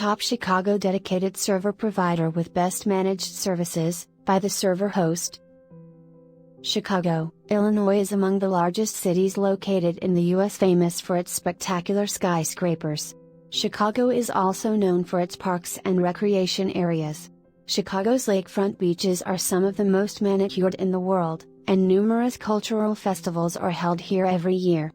top Chicago dedicated server provider with best managed services, by TheServerHost. Chicago, Illinois is among the largest cities located in the U.S., famous for its spectacular skyscrapers. Chicago is also known for its parks and recreation areas. Chicago's lakefront beaches are some of the most manicured in the world, and numerous cultural festivals are held here every year.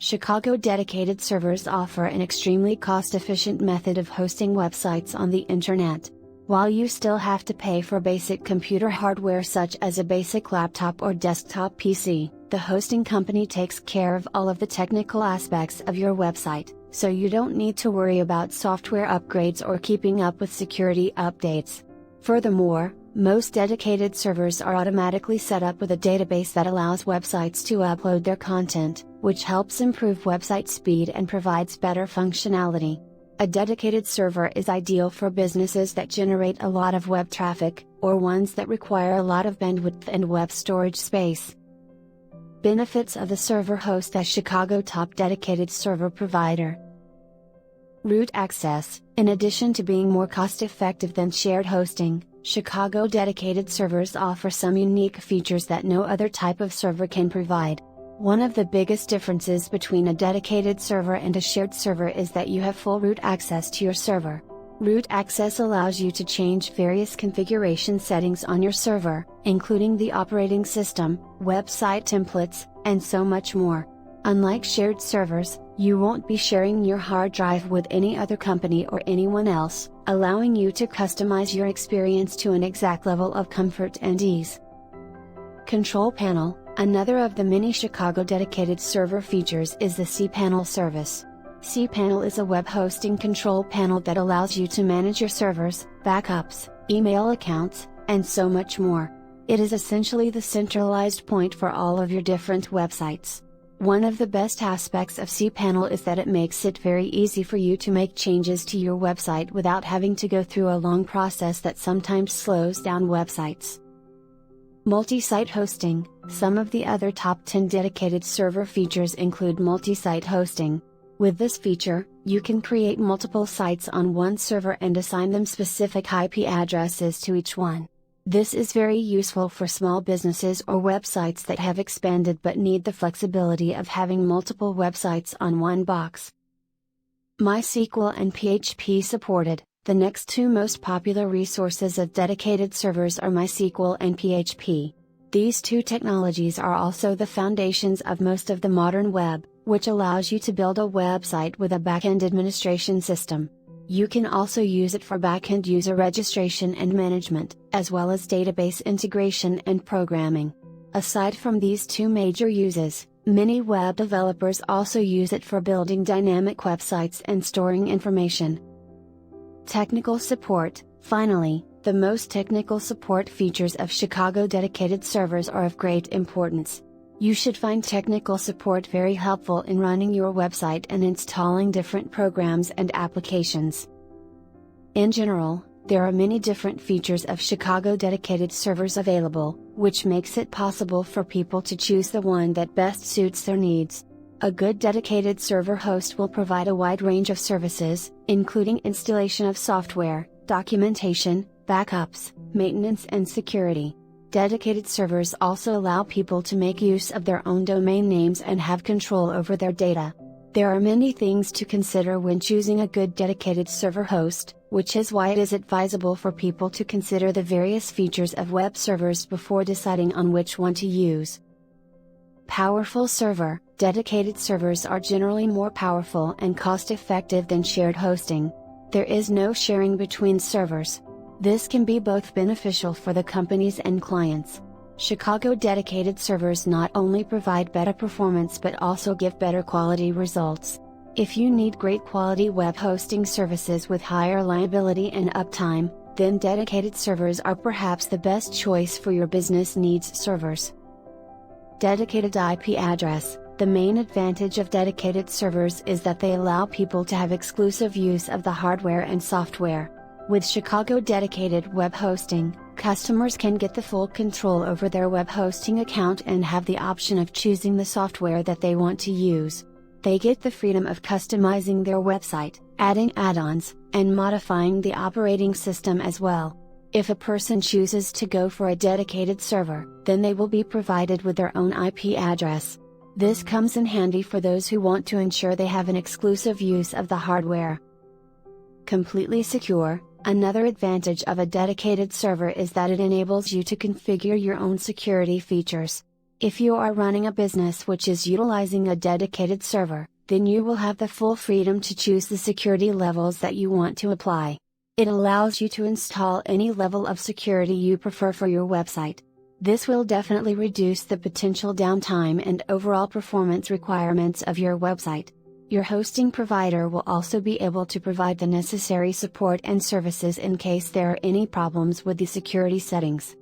Chicago dedicated servers offer an extremely cost-efficient method of hosting websites on the internet. While you still have to pay for basic computer hardware such as a basic laptop or desktop PC, the hosting company takes care of all of the technical aspects of your website, so you don't need to worry about software upgrades or keeping up with security updates. Furthermore, most dedicated servers are automatically set up with a database that allows websites to upload their content, which helps improve website speed and provides better functionality. A dedicated server is ideal for businesses that generate a lot of web traffic, or ones that require a lot of bandwidth and web storage space. Benefits of TheServerHost as Chicago top dedicated server provider. Root access. In addition to being more cost-effective than shared hosting, Chicago dedicated servers offer some unique features that no other type of server can provide. One of the biggest differences between a dedicated server and a shared server is that you have full root access to your server. Root access allows you to change various configuration settings on your server, including the operating system, website templates, and so much more. Unlike shared servers, you won't be sharing your hard drive with any other company or anyone else, allowing you to customize your experience to an exact level of comfort and ease. Control Panel. Another of the many Chicago dedicated server features is the Cpanel service. Cpanel is a web hosting control panel that allows you to manage your servers, backups, email accounts, and so much more. It is essentially the centralized point for all of your different websites. One of the best aspects of Cpanel is that it makes it very easy for you to make changes to your website without having to go through a long process that sometimes slows down websites. Multi-site hosting. Some of the other top 10 dedicated server features include multi-site hosting. With this feature, you can create multiple sites on one server and assign them specific IP addresses to each one. This is very useful for small businesses or websites that have expanded but need the flexibility of having multiple websites on one box. Mysql and PHP supported. The next two most popular resources of dedicated servers are Mysql and PHP. These two technologies are also the foundations of most of the modern web, which allows you to build a website with a backend administration system. You can also use it for backend user registration and management, as well as database integration and programming. Aside from these two major uses, many web developers also use it for building dynamic websites and storing information. Technical support. Finally, the most technical support features of Chicago dedicated servers are of great importance. You should find technical support very helpful in running your website and installing different programs and applications. In general, there are many different features of Chicago dedicated servers available, which makes it possible for people to choose the one that best suits their needs. A good dedicated server host will provide a wide range of services, including installation of software, documentation, backups, maintenance and security. Dedicated servers also allow people to make use of their own domain names and have control over their data. There are many things to consider when choosing a good dedicated server host, which is why it is advisable for people to consider the various features of web servers before deciding on which one to use. Powerful server. Dedicated servers are generally more powerful and cost-effective than shared hosting. There is no sharing between servers. This can be both beneficial for the companies and clients. Chicago dedicated servers not only provide better performance but also give better quality results. If you need great quality web hosting services with high reliability and uptime, then dedicated servers are perhaps the best choice for your business needs servers. Dedicated IP address. The main advantage of dedicated servers is that they allow people to have exclusive use of the hardware and software. With Chicago dedicated web hosting, customers can get the full control over their web hosting account and have the option of choosing the software that they want to use. They get the freedom of customizing their website, adding add-ons, and modifying the operating system as well. If a person chooses to go for a dedicated server, then they will be provided with their own IP address. This comes in handy for those who want to ensure they have an exclusive use of the hardware. Completely secure. Another advantage of a dedicated server is that it enables you to configure your own security features. If you are running a business which is utilizing a dedicated server, then you will have the full freedom to choose the security levels that you want to apply. It allows you to install any level of security you prefer for your website. This will definitely reduce the potential downtime and overall performance requirements of your website. Your hosting provider will also be able to provide the necessary support and services in case there are any problems with the security settings.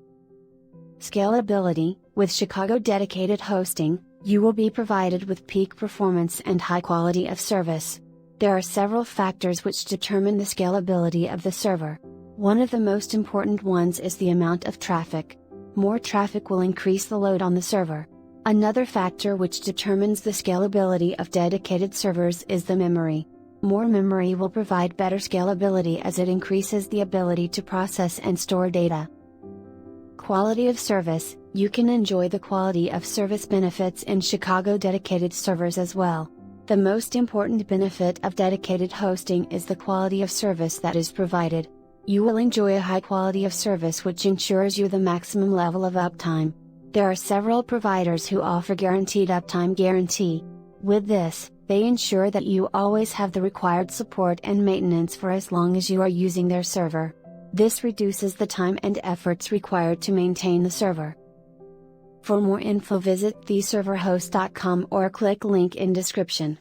Scalability. With Chicago Dedicated Hosting, you will be provided with peak performance and high quality of service. There are several factors which determine the scalability of the server. One of the most important ones is the amount of traffic. More traffic will increase the load on the server. Another factor which determines the scalability of dedicated servers is the memory. More memory will provide better scalability as it increases the ability to process and store data. Quality of service. You can enjoy the quality of service benefits in Chicago dedicated servers as well. The most important benefit of dedicated hosting is the quality of service that is provided. You will enjoy a high quality of service which ensures you the maximum level of uptime. There are several providers who offer guaranteed uptime guarantee. With this, they ensure that you always have the required support and maintenance for as long as you are using their server. This reduces the time and efforts required to maintain the server. For more info visit TheServerHost.com or click link in description.